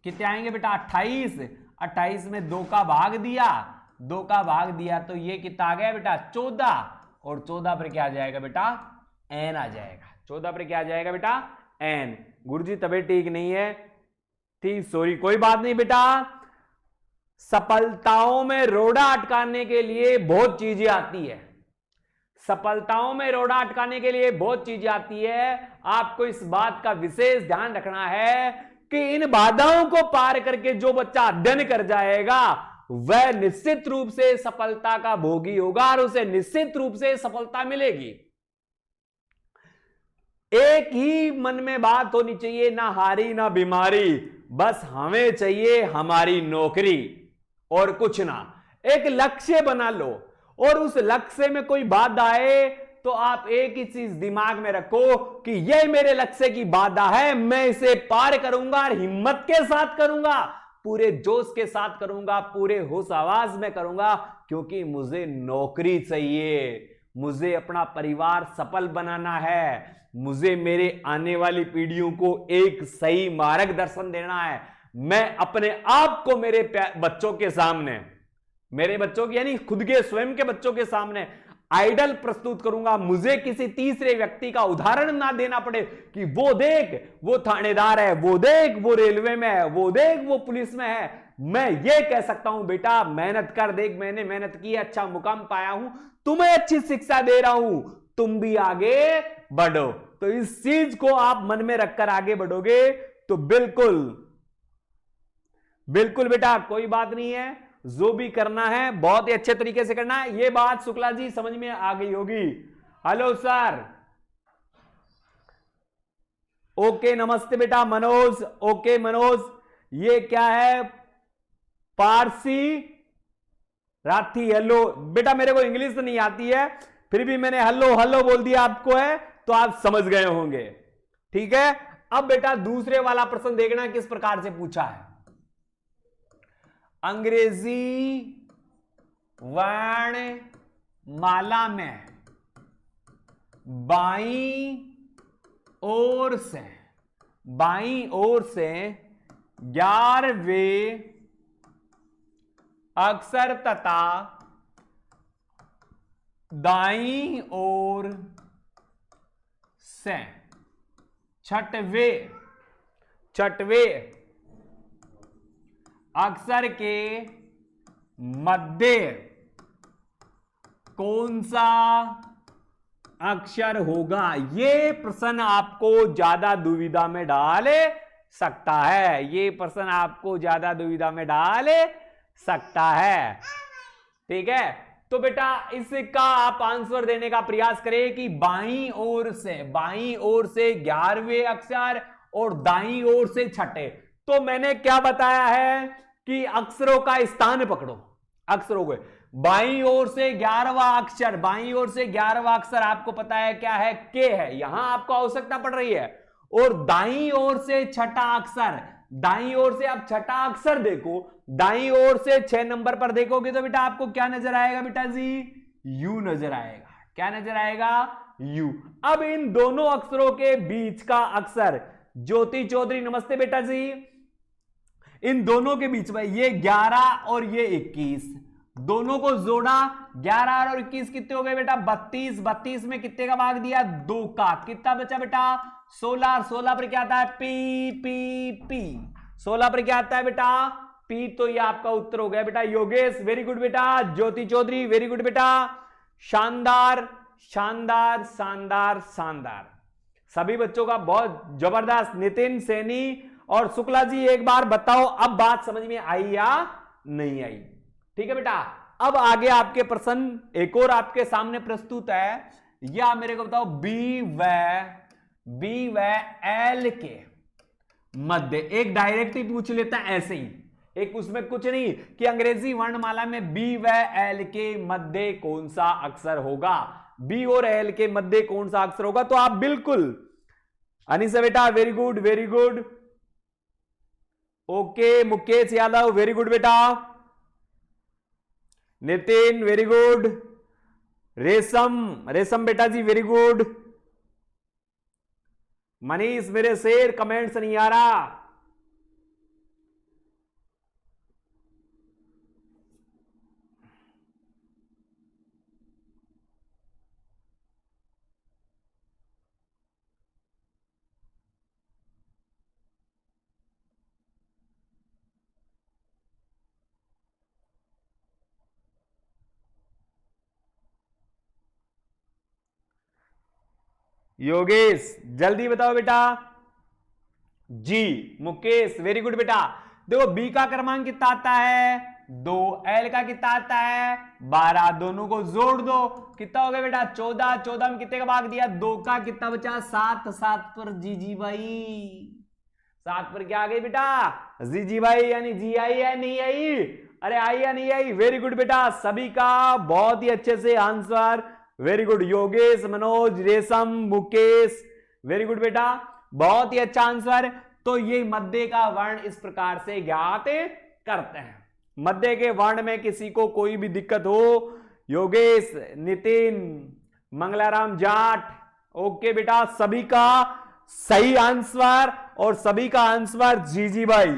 कितने आएंगे बेटा? 28। 28 में 2 का भाग दिया, 2 का भाग दिया तो ये कितना आ गया बेटा? 14। और 14 पर क्या आ जाएगा बेटा? एन आ जाएगा। 14 पर क्या आ जाएगा बेटा? एन। गुरुजी तबीयत ठीक नहीं है, ठीक, सॉरी, कोई बात नहीं बेटा। सफलताओं में रोड़ा अटकाने के लिए बहुत चीजें आती है। सफलताओं में रोड़ा अटकाने के लिए बहुत चीजें आती है। आपको इस बात का विशेष ध्यान रखना है कि इन बाधाओं को पार करके जो बच्चा अध्ययन कर जाएगा वह निश्चित रूप से सफलता का भोगी होगा और उसे निश्चित रूप से सफलता मिलेगी। एक ही मन में बात होनी चाहिए, ना हारी ना बीमारी, बस हमें चाहिए हमारी नौकरी और कुछ ना। एक लक्ष्य बना लो और उस लक्ष्य में कोई बाधा आए तो आप एक ही चीज दिमाग में रखो कि यह मेरे लक्ष्य की बाधा है, मैं इसे पार करूंगा और हिम्मत के साथ करूंगा, पूरे जोश के साथ करूंगा, पूरे होश आवाज में करूंगा, क्योंकि मुझे नौकरी चाहिए, मुझे अपना परिवार सफल बनाना है, मुझे मेरे आने वाली पीढ़ियों को एक सही मार्गदर्शन देना है। मैं अपने आप को मेरे बच्चों के सामने, मेरे बच्चों की यानी खुद के स्वयं के बच्चों के सामने आइडल प्रस्तुत करूंगा। मुझे किसी तीसरे व्यक्ति का उदाहरण ना देना पड़े कि वो देख वो थानेदार है, वो देख वो रेलवे में है, वो देख वो पुलिस में है। मैं ये कह सकता हूं बेटा मेहनत कर, देख मैंने मेहनत की, अच्छा मुकाम पाया हूं, तुम्हें अच्छी शिक्षा दे रहा हूं, तुम भी आगे बढ़ो। तो इस चीज को आप मन में रखकर आगे बढ़ोगे तो बिल्कुल बिल्कुल बेटा कोई बात नहीं है, जो भी करना है बहुत ही अच्छे तरीके से करना है। ये बात शुक्ला जी समझ में आ गई होगी। हेलो सर, ओके नमस्ते बेटा मनोज, ओके मनोज, ये क्या है? पारसी राठी, हेलो बेटा, मेरे को इंग्लिश तो नहीं आती है, फिर भी मैंने हेलो हेलो बोल दिया आपको, है तो आप समझ गए होंगे, ठीक है। अब बेटा दूसरे वाला प्रश्न देखना किस प्रकार से पूछा है। अंग्रेजी वर्णमाला में बाईं ओर से 11वें अक्षर तथा दाईं ओर से छठवें अक्षर के मध्य कौन सा अक्षर होगा? ये प्रश्न आपको ज्यादा दुविधा में डाल सकता है। ये प्रश्न आपको ज्यादा दुविधा में डाल सकता है। ठीक है, तो बेटा इसका आप आंसर देने का प्रयास करें कि बाईं ओर से 11वें अक्षर और दाईं ओर से छठे। तो मैंने क्या बताया है कि अक्षरों का स्थान पकड़ो, अक्षरों को बाईं ओर से 11वां अक्षर आपको पता है क्या है? के है, यहां आपको आवश्यकता पड़ रही है। और दाईं ओर से छठा अक्षर, दाईं ओर से आप छठा अक्षर देखो, दाईं ओर से 6 नंबर पर देखोगे तो बेटा आपको क्या नजर आएगा बेटा जी? यू नजर आएगा। क्या नजर आएगा? यू। अब इन दोनों अक्षरों के बीच का अक्षर, ज्योति चौधरी नमस्ते बेटा जी, इन दोनों के बीच में ये 11 और ये 21, दोनों को जोड़ा, 11 और 21 कितने हो गए बेटा? 32। 32 में कितने का भाग दिया? 2 का। कितना बचा बेटा? 16। 16 पर क्या आता है? P P P. 16 पर क्या आता है बेटा? पी। तो ये आपका उत्तर हो गया बेटा। योगेश वेरी गुड बेटा, ज्योति चौधरी वेरी गुड बेटा, शानदार शानदार शानदार शानदार, सभी बच्चों का बहुत जबरदस्त। नितिन सैनी और शुक्ला जी एक बार बताओ अब बात समझ में आई या नहीं आई? ठीक है बेटा, अब आगे आपके प्रश्न एक और आपके सामने प्रस्तुत है। या मेरे को बताओ बी व एल के मध्य, एक डायरेक्ट ही पूछ लेता है ऐसे ही, एक उसमें कुछ नहीं कि अंग्रेजी वर्णमाला में बी व एल के मध्य कौन सा अक्षर होगा, बी और एल के मध्य कौन सा अक्षर होगा। तो आप बिल्कुल, अनिशा बेटा very good very good, okay, Mukesh Yadav very good बेटा, नितिन वेरी गुड, रेशम बेटा जी वेरी गुड, मनीष मेरे शेर कमेंट्स नहीं आ रहा। योगेश जल्दी बताओ बेटा जी। मुकेश वेरी गुड बेटा। देखो बी का क्रमांक कितना आता है? 2, एल का कितना आता है? 12, दोनों को जोड़ दो, कितना हो गया बेटा? 14। 14 में कितने का भाग दिया? 2 का। कितना बचा? 7। 7 पर जी भाई, 7 पर क्या आ गई बेटा? जी भाई, यानी जी आई या नहीं आई? अरे आई या नहीं आई? वेरी गुड बेटा, सभी का बहुत ही अच्छे से answer, very good. Yogesh, Manoj, रेशम, मुकेश वेरी गुड बेटा, बहुत ही अच्छा आंसर। तो ये मध्य का वर्ण इस प्रकार से ज्ञात करते हैं। मध्य के वर्ण में किसी को कोई भी दिक्कत हो, योगेश, नितिन, मंगलाराम जाट, ओके बेटा, सभी का सही आंसर और सभी का आंसर जी भाई।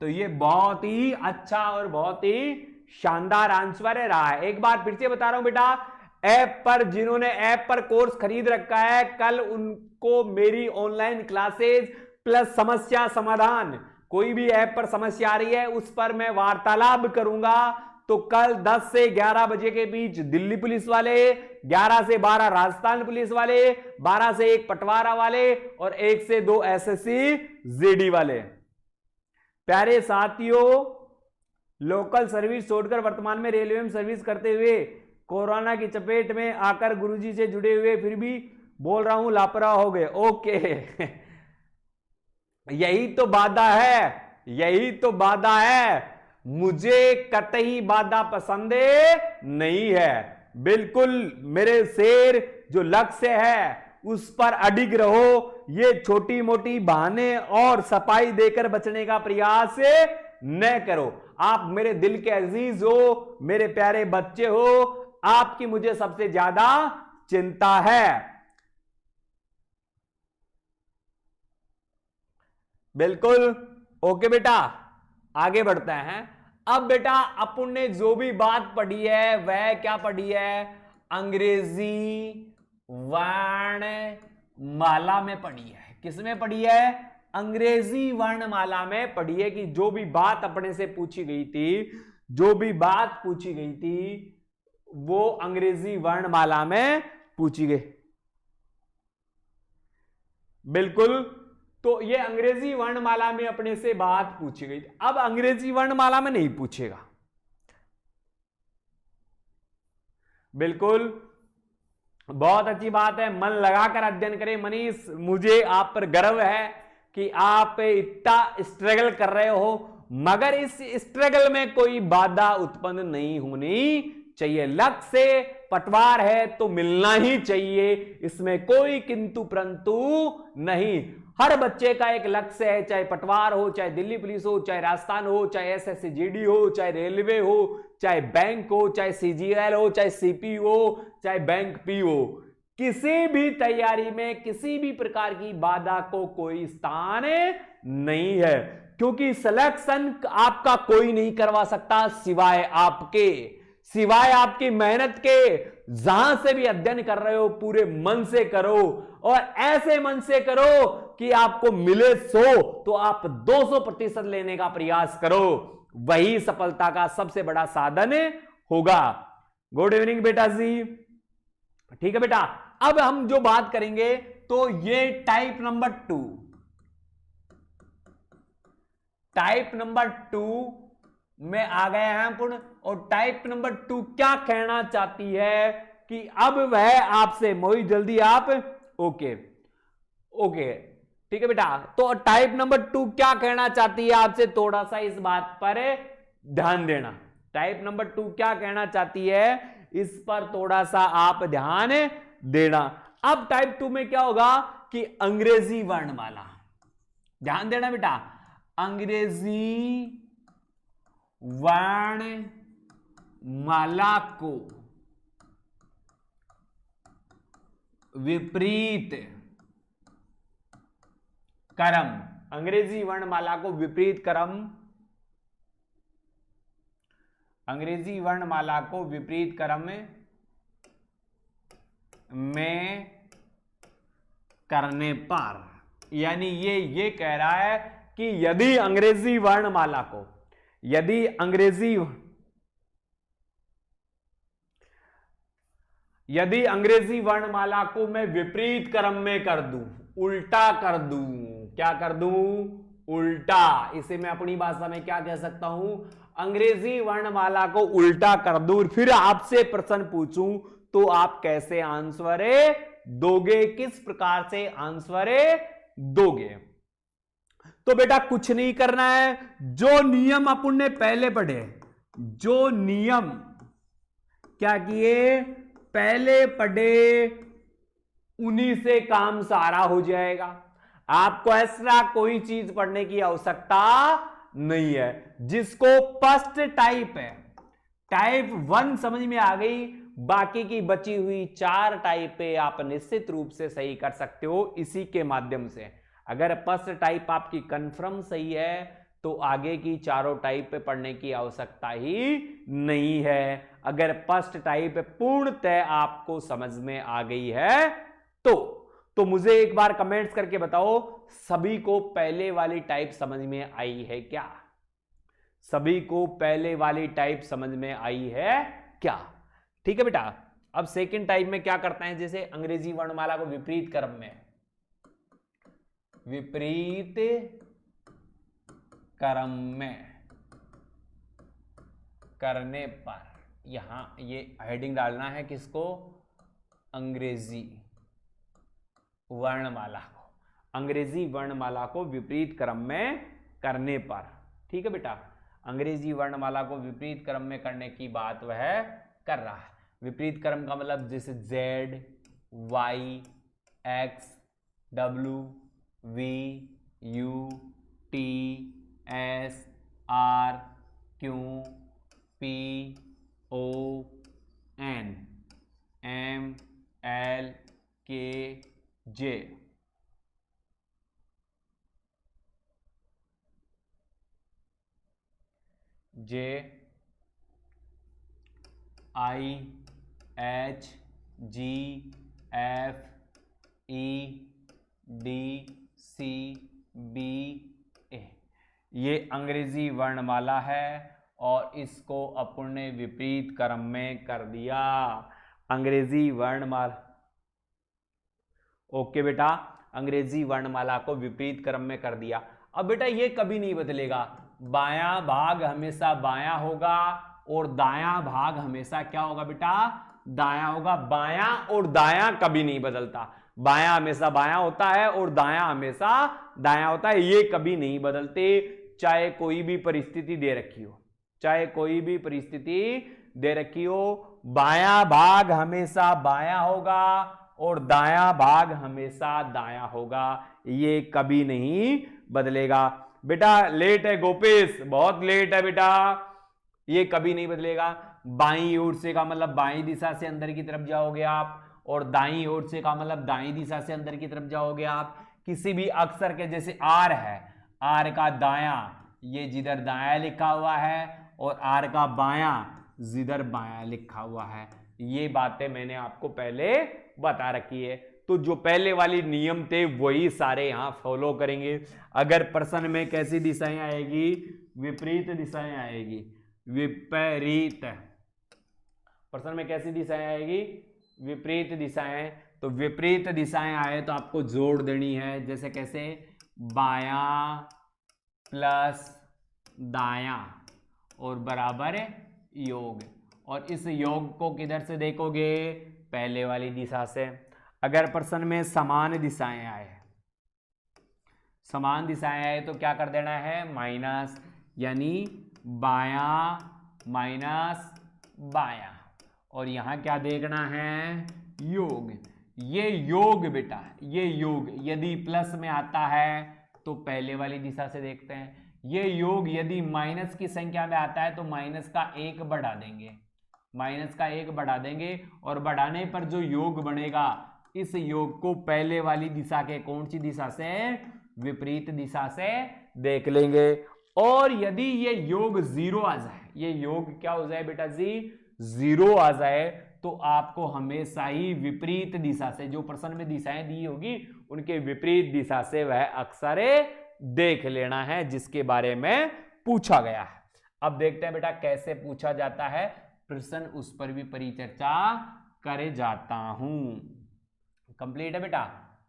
तो ये बहुत ही अच्छा और बहुत ही शानदार आंसर है रहा है। एक बार फिर से बता रहा हूं बेटा, ऐप पर जिन्होंने ऐप पर कोर्स खरीद रखा है, कल उनको मेरी ऑनलाइन क्लासेस प्लस समस्या समाधान, कोई भी ऐप पर समस्या आ रही है उस पर मैं वार्तालाप करूंगा। तो कल 10 से 11 बजे के बीच दिल्ली पुलिस वाले, 11 से 12 राजस्थान पुलिस वाले, 12 से 1 पटवारा वाले और 1 से 2 एसएससी जीडी वाले। प्यारे साथियों, लोकल सर्विस छोड़कर वर्तमान में रेलवे में सर्विस करते हुए कोरोना की चपेट में आकर गुरुजी से जुड़े हुए फिर भी बोल रहा हूं लापरवाह हो गए। ओके यही तो बाधा है, यही तो बाधा है। मुझे कतई बाधा पसंद नहीं है। बिल्कुल मेरे शेर, जो लक्ष्य है उस पर अडिग रहो। ये छोटी मोटी बहाने और सफाई देकर बचने का प्रयास न करो। आप मेरे दिल के अजीज हो, मेरे प्यारे बच्चे हो, आपकी मुझे सबसे ज्यादा चिंता है। बिल्कुल ओके बेटा, आगे बढ़ते हैं। अब बेटा अपन ने जो भी बात पढ़ी है वह क्या पढ़ी है, अंग्रेजी वर्णमाला में पढ़ी है। किसमें पढ़ी है, अंग्रेजी वर्णमाला में पढ़ी है कि जो भी बात अपने से पूछी गई थी, जो भी बात पूछी गई थी वो अंग्रेजी वर्णमाला में पूछी गई। बिल्कुल, तो ये अंग्रेजी वर्णमाला में अपने से बात पूछी गई थी। अब अंग्रेजी वर्णमाला में नहीं पूछेगा। बिल्कुल, बहुत अच्छी बात है, मन लगाकर अध्ययन करें। मनीष, मुझे आप पर गर्व है कि आप इतना स्ट्रगल कर रहे हो, मगर इस स्ट्रगल में कोई बाधा उत्पन्न नहीं होनी चाहिए। लक्ष्य से पटवार है तो मिलना ही चाहिए, इसमें कोई किंतु परंतु नहीं। हर बच्चे का एक लक्ष्य है, चाहे पटवार हो, चाहे दिल्ली पुलिस हो, चाहे राजस्थान हो, चाहे एसएससी जीडी हो, चाहे रेलवे हो, चाहे बैंक हो, चाहे सीजीएल हो, चाहे सीपी हो, चाहे बैंक पी हो। किसी भी तैयारी में किसी भी प्रकार की बाधा को कोई स्थान नहीं है, क्योंकि सिलेक्शन आपका कोई नहीं करवा सकता सिवाय आपके, सिवाय आपकी मेहनत के। जहां से भी अध्ययन कर रहे हो पूरे मन से करो, और ऐसे मन से करो कि आपको मिले 100 तो आप 200% लेने का प्रयास करो, वही सफलता का सबसे बड़ा साधन होगा। गुड इवनिंग बेटा जी, ठीक है बेटा। अब हम जो बात करेंगे तो ये टाइप नंबर 2, टाइप नंबर 2 में आ गए हैं अपन। और टाइप नंबर 2 क्या कहना चाहती है कि अब वह आपसे, मोहित जल्दी आप, ओके ओके ठीक है बेटा। तो टाइप नंबर 2 क्या कहना चाहती है आपसे, थोड़ा सा इस बात पर ध्यान देना। टाइप नंबर 2 क्या कहना चाहती है, इस पर थोड़ा सा आप ध्यान देना। अब टाइप 2 में क्या होगा कि अंग्रेजी वर्णमाला, ध्यान देना बेटा, अंग्रेजी वर्णमाला को विपरीत क्रम, अंग्रेजी वर्णमाला को विपरीत क्रम, अंग्रेजी वर्णमाला को विपरीत क्रम में करने पर, यानी ये कह रहा है कि यदि अंग्रेजी वर्णमाला को, यदि अंग्रेजी वर्णमाला को मैं विपरीत क्रम में कर दूं, उल्टा कर दूं, क्या कर दूं, उल्टा। इसे मैं अपनी भाषा में क्या कह सकता हूं, अंग्रेजी वर्णमाला को उल्टा कर दूं, फिर आपसे प्रश्न पूछूं तो आप कैसे आंसर दोगे, किस प्रकार से आंसर दोगे। तो बेटा कुछ नहीं करना है, जो नियम अपन ने पहले पढ़े, जो नियम क्या किए पहले पढ़े, उन्हीं से काम सारा हो जाएगा। आपको ऐसा कोई चीज पढ़ने की आवश्यकता नहीं है। जिसको फर्स्ट टाइप है, टाइप 1 समझ में आ गई, बाकी की बची हुई 4 टाइप पे आप निश्चित रूप से सही कर सकते हो इसी के माध्यम से। अगर फर्स्ट टाइप आपकी कंफर्म सही है तो आगे की चारों टाइप पे पढ़ने की आवश्यकता ही नहीं है। अगर फर्स्ट टाइप पूर्णतः आपको समझ में आ गई है तो मुझे एक बार कमेंट्स करके बताओ, सभी को पहले वाली टाइप समझ में आई है क्या? सभी को पहले वाली टाइप समझ में आई है क्या? ठीक है बेटा। अब सेकंड टाइप में क्या करते हैं, जैसे अंग्रेजी वर्णमाला को विपरीत क्रम में, विपरीत क्रम में करने पर, यहां ये हेडिंग डालना है किसको, अंग्रेजी वर्णमाला को, अंग्रेजी वर्णमाला को विपरीत क्रम में करने पर। ठीक है बेटा, अंग्रेजी वर्णमाला को विपरीत क्रम में करने की बात वह कर रहा है। विपरीत क्रम का मतलब जैसे Z, Y, X, W, V, U, T, S, R, Q P O N M L K J J I H G F E D C B A ये अंग्रेजी वर्णमाला है और इसको अपन ने विपरीत क्रम में कर दिया। अंग्रेजी वर्णमाला, ओके बेटा, अंग्रेजी वर्णमाला को विपरीत क्रम में कर दिया। अब बेटा ये कभी नहीं बदलेगा, बायां भाग हमेशा बायां होगा और दायां भाग हमेशा क्या होगा बेटा, दायां होगा। बायां और दायां कभी नहीं बदलता, बायां हमेशा बायां होता है और दायां हमेशा दायां होता है, ये कभी नहीं बदलते, चाहे कोई भी परिस्थिति दे रखी हो, चाहे कोई भी परिस्थिति दे रखी हो, बायां भाग हमेशा बायां होगा और दायां भाग हमेशा दायां होगा, ये कभी नहीं बदलेगा। बेटा लेट है गोपेश, बहुत लेट है बेटा, ये कभी नहीं बदलेगा। बाईं ओर से का मतलब बाईं दिशा से अंदर की तरफ जाओगे आप, और दाईं ओर से का मतलब दाईं दिशा से अंदर की तरफ जाओगे आप। किसी भी अक्षर के, जैसे आर है, आर का दायां ये जिधर दायां लिखा हुआ है और आर का बायां जिधर बायां लिखा हुआ है, ये बातें मैंने आपको पहले बता रखी है। तो जो पहले वाली नियम थे वही सारे यहां फॉलो करेंगे। अगर प्रश्न में कैसी दिशाएं आएगी, विपरीत दिशाएं आएगी, विपरीत, प्रश्न में कैसी दिशाएं आएगी, विपरीत दिशाएं। तो विपरीत दिशाएं आए तो आपको जोड़ देनी है, जैसे कैसे, बायां प्लस दायां और बराबर योग, और इस योग को किधर से देखोगे, पहले वाली दिशा से। अगर प्रश्न में समान दिशाएं आए, समान दिशाएं आए तो क्या कर देना है, माइनस, यानी बायां माइनस बायां, और यहां क्या देखना है, योग। ये योग बेटा, ये योग यदि प्लस में आता है तो पहले वाली दिशा से देखते हैं, ये योग यदि माइनस की संख्या में आता है तो माइनस का एक बढ़ा देंगे, माइनस का एक बढ़ा देंगे, और बढ़ाने पर जो योग बनेगा, इस योग को पहले वाली दिशा के कौन सी दिशा से, विपरीत दिशा से देख लेंगे। और यदि ये योग जीरो आ जाए, ये योग क्या हो जाए बेटा जी, जीरो आ जाए, तो आपको हमेशा ही विपरीत दिशा से, जो प्रश्न में दिशाएं दी होगी उनके विपरीत दिशा से वह अक्षर देख लेना है जिसके बारे में पूछा गया है। अब देखते हैं बेटा कैसे पूछा जाता है प्रश्न, उस पर भी परिचर्चा करे जाता हूं। कंप्लीट है बेटा,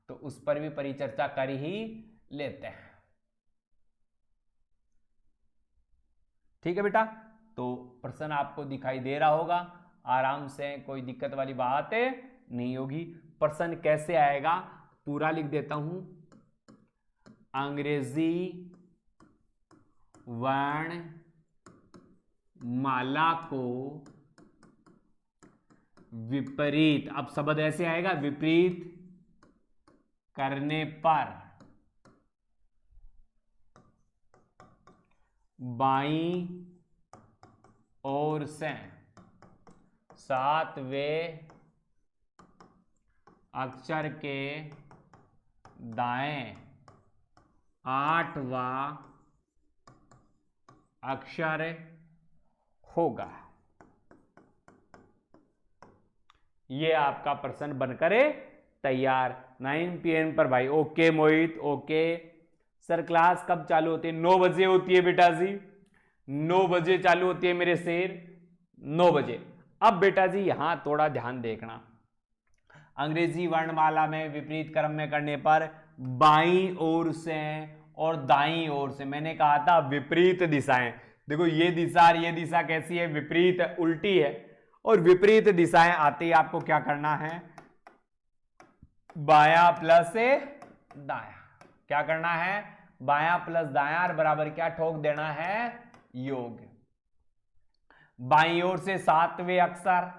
तो उस पर भी परिचर्चा कर ही लेते हैं। ठीक है बेटा, तो प्रश्न आपको दिखाई दे रहा होगा आराम से, कोई दिक्कत वाली बात नहीं होगी। प्रश्न कैसे आएगा पूरा लिख देता हूं, अंग्रेजी वर्ण माला को विपरीत, अब शब्द ऐसे आएगा, विपरीत करने पर बाईं ओर से सातवें अक्षर के दाएं आठवां अक्षर होगा। ये आपका प्रश्न बनकर तैयार 9 PM पर भाई। ओके मोहित, ओके सर। क्लास कब चालू होती है? 9 बजे होती है बेटा जी, 9 बजे चालू होती है मेरे शेर, 9 बजे। अब बेटा जी यहां थोड़ा ध्यान देखना, अंग्रेजी वर्णमाला में विपरीत क्रम में करने पर बाईं ओर से और दाईं ओर से, मैंने कहा था विपरीत दिशाएं, देखो ये दिशा और ये दिशा कैसी है, विपरीत है, उल्टी है, और विपरीत दिशाएं आते ही आपको क्या करना है, बायां प्लस दायां, क्या करना है, बायां प्लस दायां और बराबर क्या ठोक देना है, योग। बाईं ओर से 7वें अक्षर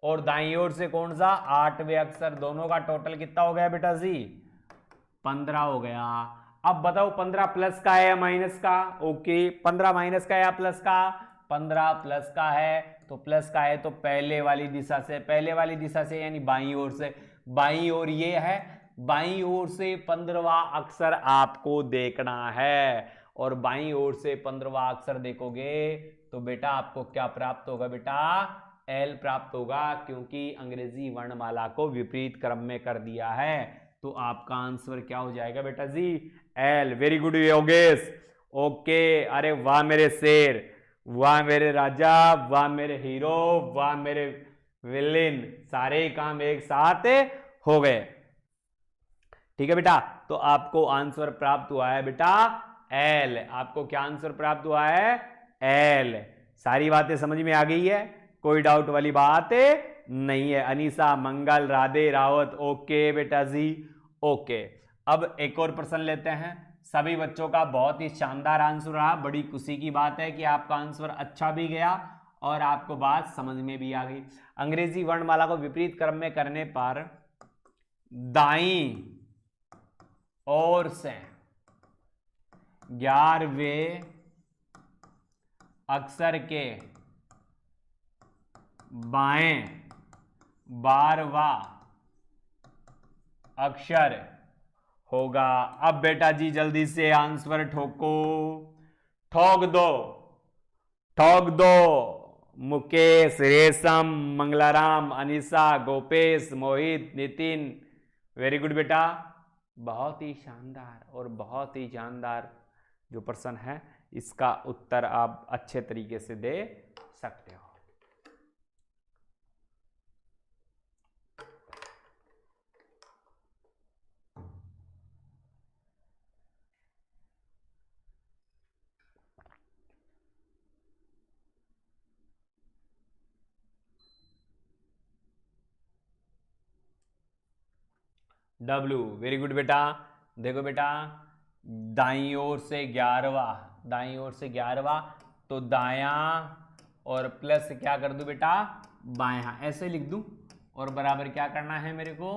और दाईं ओर से कौन सा, 8वें अक्षर, दोनों का टोटल कितना हो गया बेटा जी, 15 हो गया। अब बताओ 15 प्लस का है या माइनस का? ओके, 15 माइनस का या प्लस का? 15 प्लस का है, तो प्लस का है तो पहले वाली दिशा से, पहले वाली दिशा से यानी बाईं ओर से, बाईं ओर ये है, बाईं ओर से 15वां अक्षर आपको देखना है, और बाईं ओर से 15वां अक्षर देखोगे तो बेटा आपको क्या प्राप्त होगा? बेटा एल प्राप्त होगा, क्योंकि अंग्रेजी वर्णमाला को विपरीत क्रम में कर दिया है। तो आपका आंसर क्या हो जाएगा बेटा जी? L. Very good Yogesh. Okay, अरे वाह मेरे शेर, वाह मेरे राजा, वाह मेरे हीरो, वाह मेरे विलेन, सारे काम एक साथ हो गए। ठीक है बेटा, तो आपको आंसर प्राप्त हुआ है बेटा एल। आपको क्या आंसर प्राप्त हुआ है? एल। सारी बातें समझ में आ गई है, कोई डाउट वाली बात नहीं है। अनीसा, मंगल, राधे, रावत, ओके बेटा जी, ओके। अब एक और प्रश्न लेते हैं। सभी बच्चों का बहुत ही शानदार आंसर रहा, बड़ी खुशी की बात है कि आपका आंसर अच्छा भी गया और आपको बात समझ में भी आ गई। अंग्रेजी वर्णमाला को विपरीत क्रम में करने पर दाईं ओर से 11वें अक्षर के बाएं 12वां अक्षर होगा। अब बेटा जी जल्दी से आंसर ठोको, ठोक दो, ठोक दो। मुकेश, रेशम, मंगलाराम, अनीसा, गोपेश, मोहित, नितिन, वेरी गुड बेटा, बहुत ही शानदार और बहुत ही जानदार जो प्रश्न है इसका उत्तर आप अच्छे तरीके से दे सकते हो। डब्लू, वेरी गुड बेटा। देखो बेटा, दाईं ओर से 11वां, दाईं ओर से 11वां, तो दायां और प्लस क्या कर दूं बेटा? बायां, ऐसे लिख दूं, और बराबर क्या करना है मेरे को?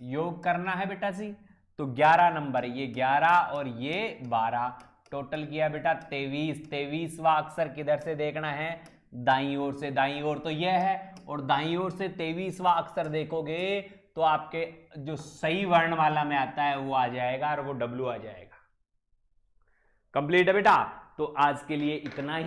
योग करना है बेटा जी। तो 11 नंबर, ये 11 और ये 12, टोटल किया बेटा 23। 23वां अक्षर किधर से देखना है? दाईं ओर से। दाईं ओर तो यह है, और दाईं ओर से 23वां अक्षर देखोगे तो आपके जो सही वर्णमाला में आता है वो आ जाएगा, और वो डब्लू आ जाएगा। कंप्लीट है बेटा। तो आज के लिए इतना ही।